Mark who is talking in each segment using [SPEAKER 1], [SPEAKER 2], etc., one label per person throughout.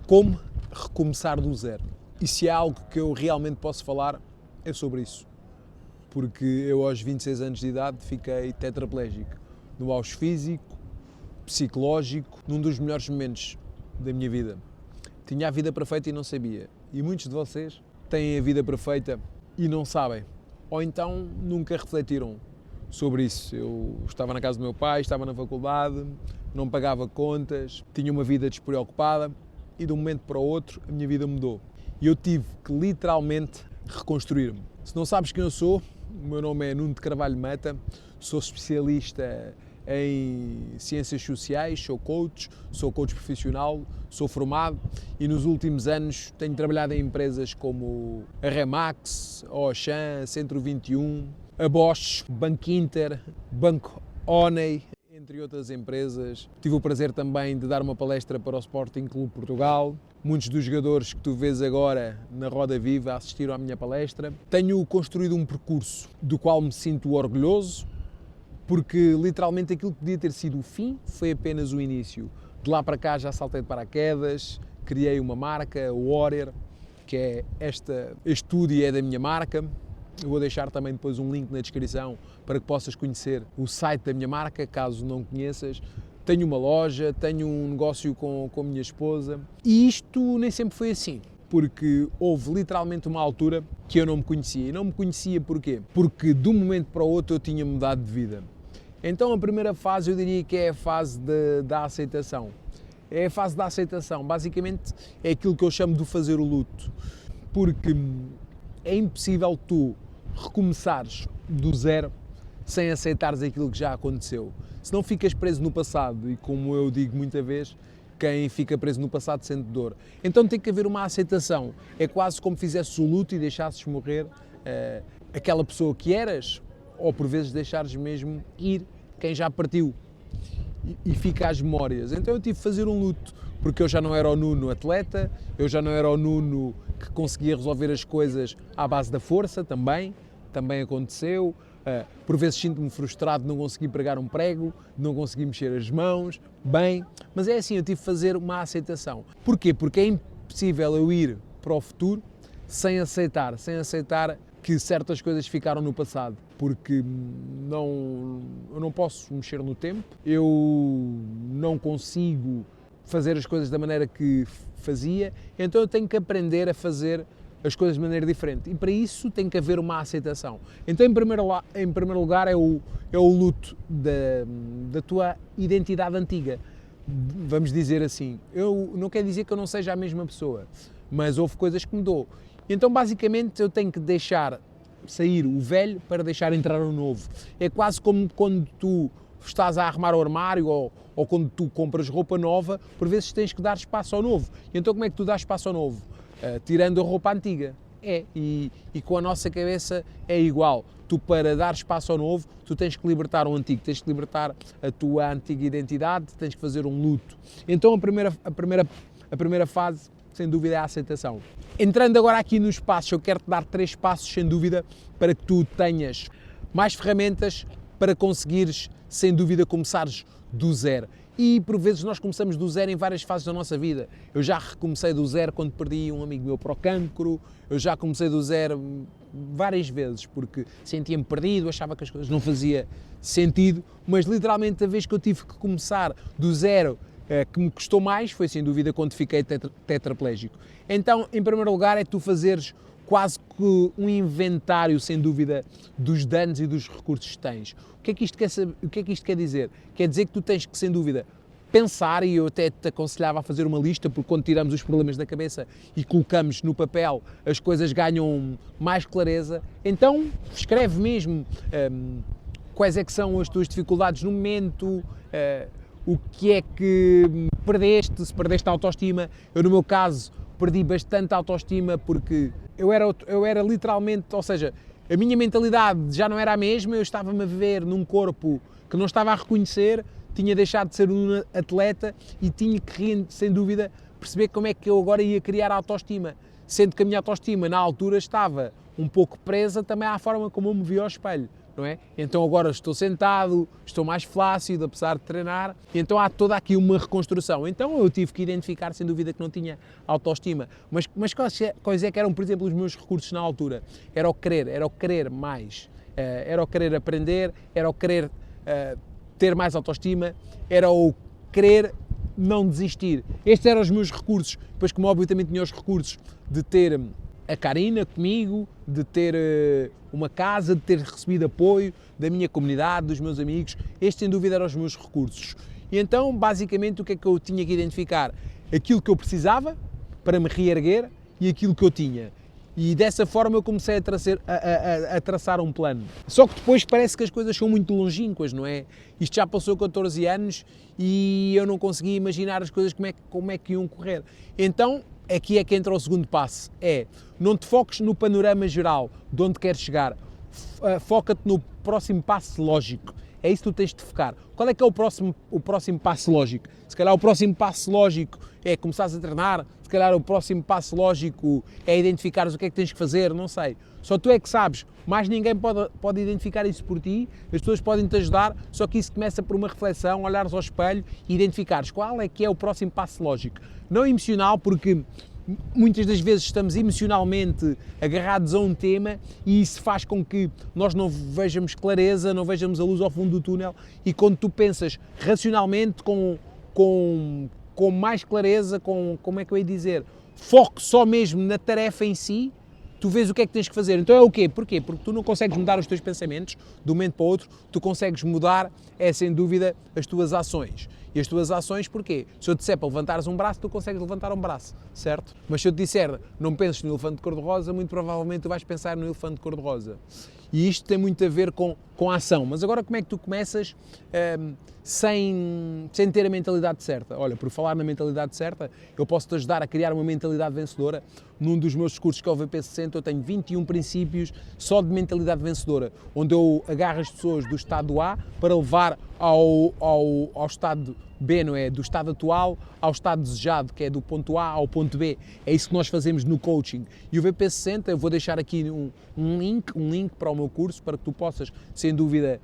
[SPEAKER 1] Como recomeçar do zero? E se há algo que eu realmente posso falar, é sobre isso. Porque eu aos 26 anos de idade fiquei tetraplégico, no auge físico, psicológico, num dos melhores momentos da minha vida. Tinha a vida perfeita e não sabia. E muitos de vocês têm a vida perfeita e não sabem. Ou então nunca refletiram sobre isso. Eu estava na casa do meu pai, estava na faculdade, não pagava contas, tinha uma vida despreocupada e de um momento para o outro a minha vida mudou. E eu tive que literalmente reconstruir-me. Se não sabes quem eu sou, o meu nome é Nuno de Carvalho Mata, sou especialista em ciências sociais, sou coach profissional, sou formado e nos últimos anos tenho trabalhado em empresas como a Remax, a Auchan, Centro 21, a Bosch, Banco Inter, Banco Oney, entre outras empresas. Tive o prazer também de dar uma palestra para o Sporting Clube Portugal. Muitos dos jogadores que tu vês agora na Roda Viva assistiram à minha palestra. Tenho construído um percurso do qual me sinto orgulhoso, porque literalmente aquilo que podia ter sido o fim foi apenas o início. De lá para cá já saltei de paraquedas, criei uma marca, o Warrior, que é este estúdio é da minha marca. Eu vou deixar também depois um link na descrição para que possas conhecer o site da minha marca, caso não conheças. Tenho uma loja, tenho um negócio com a minha esposa e isto nem sempre foi assim, porque houve literalmente uma altura que eu não me conhecia. E não me conhecia porquê? Porque de um momento para o outro eu tinha mudado de vida. Então a primeira fase eu diria que é a fase da aceitação. É a fase da aceitação, basicamente é aquilo que eu chamo de fazer o luto, porque é impossível tu recomeçares do zero sem aceitares aquilo que já aconteceu. Se não ficas preso no passado, e como eu digo muita vez, quem fica preso no passado sente dor. Então tem que haver uma aceitação. É quase como fizesses o luto e deixasses morrer aquela pessoa que eras, ou por vezes deixares mesmo ir quem já partiu e fica às memórias. Então eu tive de fazer um luto, porque eu já não era o Nuno atleta, eu já não era o Nuno que conseguia resolver as coisas à base da força, também aconteceu. Por vezes sinto-me frustrado de não conseguir pregar um prego, de não conseguir mexer as mãos, mas é assim, eu tive de fazer uma aceitação. Porquê? Porque é impossível eu ir para o futuro sem aceitar que certas coisas ficaram no passado, porque eu não posso mexer no tempo, eu não consigo fazer as coisas da maneira que fazia, então eu tenho que aprender a fazer as coisas de maneira diferente e para isso tem que haver uma aceitação. Então em primeiro lugar é o luto da tua identidade antiga, vamos dizer assim. Eu não quero dizer que eu não seja a mesma pessoa, mas houve coisas que mudou. Então basicamente eu tenho que deixar sair o velho para deixar entrar o novo. É quase como quando tu estás a arrumar o armário ou quando tu compras roupa nova, por vezes tens que dar espaço ao novo. Então como é que tu dás espaço ao novo? Tirando a roupa antiga. E com a nossa cabeça é igual. Tu, para dar espaço ao novo, tu tens que libertar o antigo, tens que libertar a tua antiga identidade, tens que fazer um luto. Então a primeira fase, sem dúvida, é a aceitação. Entrando agora aqui nos passos, eu quero-te dar 3 passos, sem dúvida, para que tu tenhas mais ferramentas para conseguires, sem dúvida, começares do zero. E por vezes nós começamos do zero em várias fases da nossa vida. Eu já recomecei do zero quando perdi um amigo meu para o cancro, eu já comecei do zero várias vezes porque sentia-me perdido, achava que as coisas não faziam sentido, mas literalmente a vez que eu tive que começar do zero, que me custou mais, foi sem dúvida quando fiquei tetraplégico. Então, em primeiro lugar, é tu fazeres quase que um inventário, sem dúvida, dos danos e dos recursos que tens. O que é que isto quer dizer? Quer dizer que tu tens que, sem dúvida, pensar, e eu até te aconselhava a fazer uma lista, porque quando tiramos os problemas da cabeça e colocamos no papel, as coisas ganham mais clareza. Então, escreve mesmo quais é que são as tuas dificuldades no momento, o que é que perdeste, se perdeste a autoestima. Eu, no meu caso, perdi bastante autoestima porque eu era literalmente, ou seja, a minha mentalidade já não era a mesma, eu estava-me a viver num corpo que não estava a reconhecer, tinha deixado de ser um atleta e tinha que, sem dúvida, perceber como é que eu agora ia criar a autoestima, sendo que a minha autoestima na altura estava um pouco presa também à forma como eu me via ao espelho. não é? Então agora estou sentado, estou mais flácido, apesar de treinar, então há toda aqui uma reconstrução. Então eu tive que identificar, sem dúvida, que não tinha autoestima. Mas quais é que eram, por exemplo, os meus recursos na altura? Era o querer mais, era o querer aprender, era o querer ter mais autoestima, era o querer não desistir. Estes eram os meus recursos, depois como óbvio também tinha os recursos de ter a Karina comigo, de ter uma casa, de ter recebido apoio da minha comunidade, dos meus amigos. Estes sem dúvida eram os meus recursos. E então basicamente o que é que eu tinha que identificar? Aquilo que eu precisava para me reerguer e aquilo que eu tinha. E dessa forma eu comecei a traçar um plano. Só que depois parece que as coisas são muito longínquas, não é? Isto já passou 14 anos e eu não conseguia imaginar as coisas como é que iam correr. Então, aqui é que entra o segundo passo. Não te foques no panorama geral de onde queres chegar. Foca-te no próximo passo lógico. É isso que tu tens de focar. Qual é que é o próximo passo lógico? Se calhar o próximo passo lógico é começares a treinar, se calhar o próximo passo lógico é identificares o que é que tens que fazer, não sei. Só tu é que sabes, mais ninguém pode identificar isso por ti, as pessoas podem te ajudar, só que isso começa por uma reflexão, olhares ao espelho e identificares qual é que é o próximo passo lógico. Não emocional, porque muitas das vezes estamos emocionalmente agarrados a um tema e isso faz com que nós não vejamos clareza, não vejamos a luz ao fundo do túnel, e quando tu pensas racionalmente, com mais clareza, como é que eu ia dizer, foco só mesmo na tarefa em si, tu vês o que é que tens que fazer. Então é o quê? Porquê? Porque tu não consegues mudar os teus pensamentos de um momento para o outro, tu consegues mudar, sem dúvida, as tuas ações. E as tuas ações, porquê? Se eu te disser para levantares um braço, tu consegues levantar um braço, certo? Mas se eu te disser, não penses no elefante cor-de-rosa, muito provavelmente tu vais pensar no elefante cor-de-rosa. E isto tem muito a ver com a ação. Mas agora como é que tu começas sem ter a mentalidade certa? Olha, por falar na mentalidade certa, eu posso-te ajudar a criar uma mentalidade vencedora. Num dos meus cursos que é o VP60, eu tenho 21 princípios só de mentalidade vencedora, onde eu agarro as pessoas do estado A para levar ao estado B, não é? Do estado atual ao estado desejado, que é do ponto A ao ponto B. É isso que nós fazemos no coaching. E o VP60, eu vou deixar aqui um link para o meu curso, para que tu possas, sem dúvida,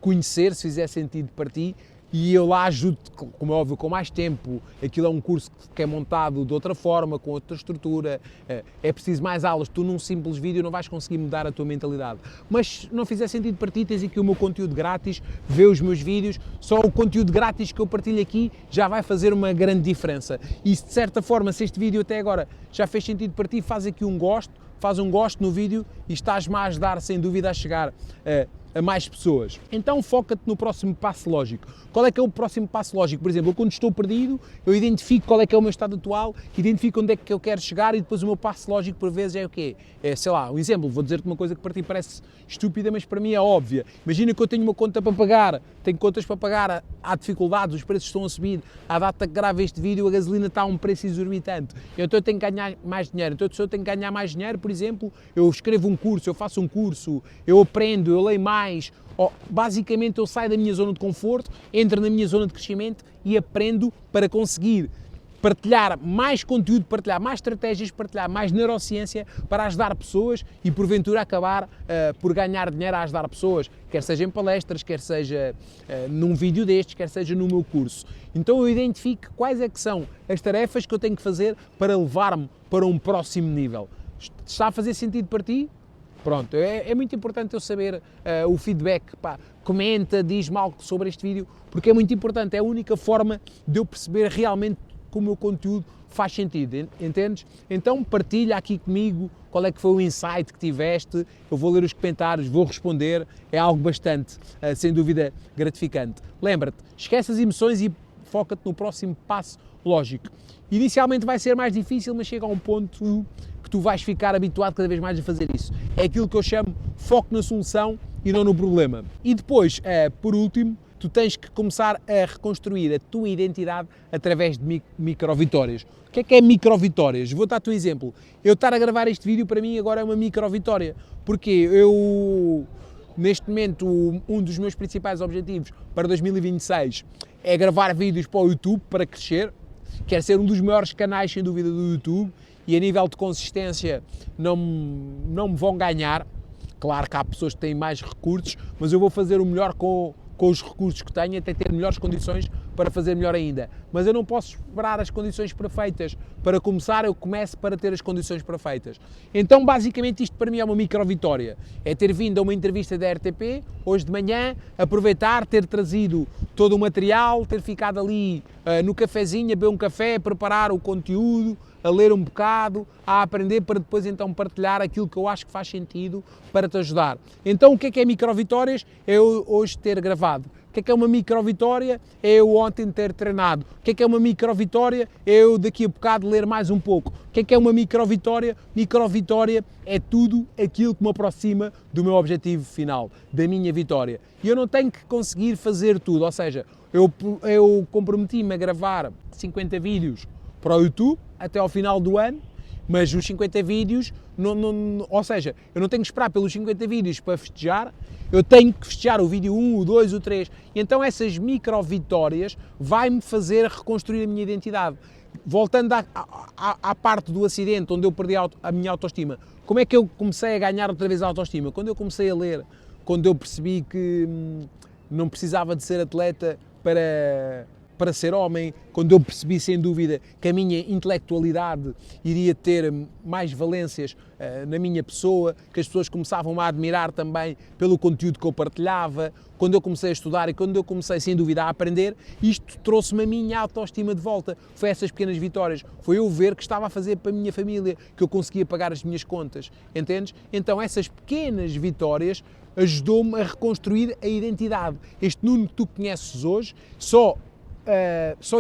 [SPEAKER 1] conhecer, se fizer sentido para ti. E eu lá ajudo-te, como é óbvio, com mais tempo. Aquilo é um curso que é montado de outra forma, com outra estrutura, é preciso mais aulas. Tu num simples vídeo não vais conseguir mudar a tua mentalidade. Mas se não fizer sentido para ti, tens aqui o meu conteúdo grátis, vê os meus vídeos, só o conteúdo grátis que eu partilho aqui já vai fazer uma grande diferença. E se de certa forma, se este vídeo até agora já fez sentido para ti, faz aqui um gosto, faz um gosto no vídeo e estás-me a ajudar, sem dúvida, a chegar a mais pessoas. Então foca-te no próximo passo lógico. Qual é que é o próximo passo lógico? Por exemplo, eu quando estou perdido, eu identifico qual é que é o meu estado atual, identifico onde é que eu quero chegar e depois o meu passo lógico por vezes é o quê? Sei lá, um exemplo, vou dizer-te uma coisa que para ti parece estúpida, mas para mim é óbvia. Imagina que eu tenho uma conta para pagar, tenho contas para pagar, há dificuldades, os preços estão a subir, à data que gravo este vídeo a gasolina está a um preço exorbitante, então eu tenho que ganhar mais dinheiro. Então se eu tenho que ganhar mais dinheiro, por exemplo, eu escrevo um curso, eu faço um curso, eu aprendo, eu leio mais, basicamente eu saio da minha zona de conforto, entro na minha zona de crescimento e aprendo para conseguir partilhar mais conteúdo, partilhar mais estratégias, partilhar mais neurociência para ajudar pessoas e porventura acabar por ganhar dinheiro a ajudar pessoas, quer seja em palestras, quer seja num vídeo destes, quer seja no meu curso. Então eu identifico quais é que são as tarefas que eu tenho que fazer para levar-me para um próximo nível. Está a fazer sentido para ti? Pronto, é muito importante eu saber o feedback, comenta, diz-me algo sobre este vídeo, porque é muito importante, é a única forma de eu perceber realmente que o meu conteúdo faz sentido, entendes? Então partilha aqui comigo qual é que foi o insight que tiveste, eu vou ler os comentários, vou responder, é algo bastante, sem dúvida, gratificante. Lembra-te, esquece as emoções e foca-te no próximo passo lógico. Inicialmente vai ser mais difícil, mas chega a um ponto que tu vais ficar habituado cada vez mais a fazer isso. É aquilo que eu chamo foco na solução e não no problema. E depois, por último, tu tens que começar a reconstruir a tua identidade através de micro-vitórias. O que é micro-vitórias? Vou dar-te um exemplo. Eu estar a gravar este vídeo para mim agora é uma micro-vitória. Porque eu, neste momento, um dos meus principais objetivos para 2026 é gravar vídeos para o YouTube para crescer. Quero ser um dos maiores canais, sem dúvida, do YouTube, e a nível de consistência não me vão ganhar. Claro que há pessoas que têm mais recursos, mas eu vou fazer o melhor com os recursos que tenho, até ter melhores condições para fazer melhor ainda. Mas eu não posso esperar as condições perfeitas. Para começar, eu começo para ter as condições perfeitas. Então, basicamente, isto para mim é uma micro-vitória. É ter vindo a uma entrevista da RTP, hoje de manhã, aproveitar, ter trazido todo o material, ter ficado ali no cafezinho, a beber um café, a preparar o conteúdo, a ler um bocado, a aprender para depois então partilhar aquilo que eu acho que faz sentido para te ajudar. Então o que é micro-vitórias? É eu hoje ter gravado. O que é uma micro-vitória? É eu ontem ter treinado. O que é uma micro-vitória? É eu daqui a bocado ler mais um pouco. O que é uma micro-vitória? Micro-vitória é tudo aquilo que me aproxima do meu objetivo final, da minha vitória. E eu não tenho que conseguir fazer tudo, ou seja, eu comprometi-me a gravar 50 vídeos para o YouTube até ao final do ano, mas os 50 vídeos, ou seja, eu não tenho que esperar pelos 50 vídeos para festejar, eu tenho que festejar o vídeo 1, o 2, o 3. E então essas micro-vitórias vai-me fazer reconstruir a minha identidade. Voltando à parte do acidente, onde eu perdi a minha autoestima, como é que eu comecei a ganhar outra vez a autoestima? Quando eu comecei a ler, quando eu percebi que não precisava de ser atleta para ser homem, quando eu percebi sem dúvida que a minha intelectualidade iria ter mais valências na minha pessoa, que as pessoas começavam a admirar também pelo conteúdo que eu partilhava, quando eu comecei a estudar e quando eu comecei sem dúvida a aprender, isto trouxe-me a minha autoestima de volta. Foi essas pequenas vitórias, foi eu ver que estava a fazer para a minha família, que eu conseguia pagar as minhas contas, entendes? Então essas pequenas vitórias ajudou-me a reconstruir a identidade. Este Nuno que tu conheces hoje só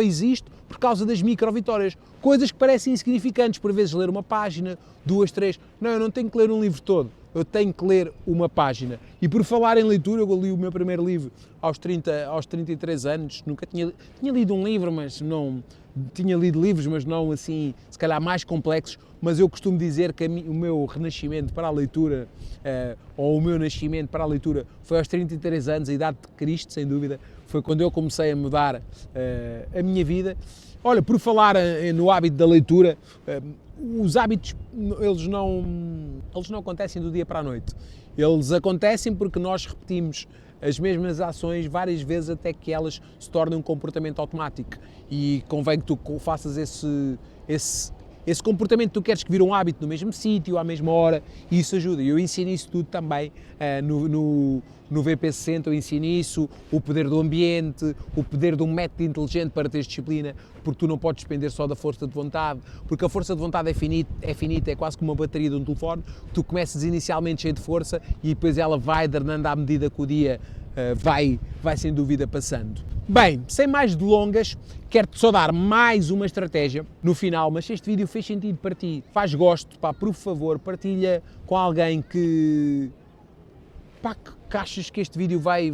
[SPEAKER 1] existe por causa das micro-vitórias. Coisas que parecem insignificantes, por vezes ler uma página, 2, 3. Não, eu não tenho que ler um livro todo, eu tenho que ler uma página. E por falar em leitura, eu li o meu primeiro livro aos 33 anos, nunca tinha lido um livro, mas não... Tinha lido livros, mas não assim, se calhar mais complexos, mas eu costumo dizer que o meu renascimento para a leitura, ou o meu nascimento para a leitura, foi aos 33 anos, a idade de Cristo, sem dúvida, foi quando eu comecei a mudar a minha vida. Olha, por falar no hábito da leitura, os hábitos, eles não acontecem do dia para a noite. Eles acontecem porque nós repetimos as mesmas ações várias vezes até que elas se tornem um comportamento automático. E convém que tu faças esse comportamento, tu queres que vire um hábito no mesmo sítio, à mesma hora, e isso ajuda. Eu ensino isso tudo também no VP60, eu ensino isso, o poder do ambiente, o poder de um método inteligente para teres disciplina, porque tu não podes depender só da força de vontade, porque a força de vontade é finita, é quase como uma bateria de um telefone, tu começas inicialmente cheio de força e depois ela vai drenando à medida que o dia vai sem dúvida passando. Bem, sem mais delongas, quero-te só dar mais uma estratégia no final, mas se este vídeo fez sentido para ti, faz gosto, pá, por favor, partilha com alguém que achas que este vídeo vai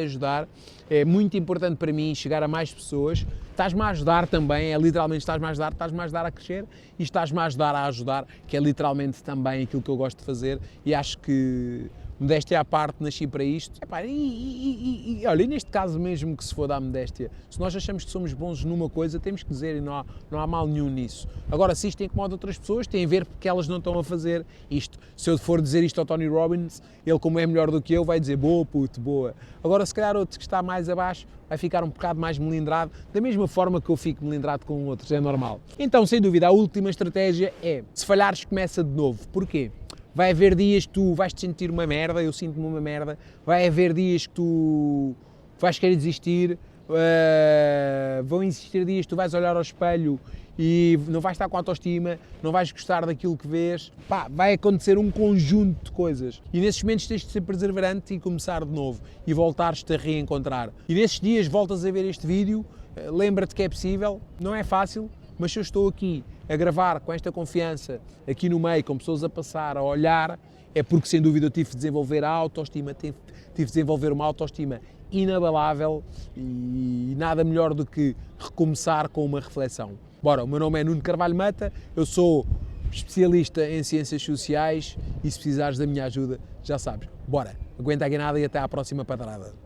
[SPEAKER 1] ajudar. É muito importante para mim chegar a mais pessoas. Estás-me a ajudar também, literalmente estás-me a ajudar a crescer e estás-me a ajudar, que é literalmente também aquilo que eu gosto de fazer e acho que modéstia à parte, nasci para isto. Epá, olha, e neste caso mesmo que se for da modéstia, se nós achamos que somos bons numa coisa, temos que dizer e não há mal nenhum nisso. Agora, se isto incomoda outras pessoas, tem a ver porque elas não estão a fazer isto. Se eu for dizer isto ao Tony Robbins, ele como é melhor do que eu, vai dizer boa puto, boa. Agora, se calhar outro que está mais abaixo, vai ficar um bocado mais melindrado, da mesma forma que eu fico melindrado com outros, é normal. Então, sem dúvida, a última estratégia é, se falhares, começa de novo. Porquê? Vai haver dias que tu vais te sentir uma merda, eu sinto-me uma merda, vai haver dias que tu vais querer desistir, vão existir dias que tu vais olhar ao espelho e não vais estar com autoestima, não vais gostar daquilo que vês, pá, vai acontecer um conjunto de coisas e nesses momentos tens de ser perseverante e começar de novo e voltares-te a reencontrar. E nesses dias voltas a ver este vídeo, lembra-te que é possível, não é fácil, mas se eu estou aqui a gravar com esta confiança, aqui no meio, com pessoas a passar, a olhar, é porque sem dúvida eu tive de desenvolver a autoestima, tive de desenvolver uma autoestima inabalável e nada melhor do que recomeçar com uma reflexão. Bora, o meu nome é Nuno Carvalho Mata, eu sou especialista em ciências sociais e se precisares da minha ajuda, já sabes, bora, aguenta a guinada e até à próxima padrada.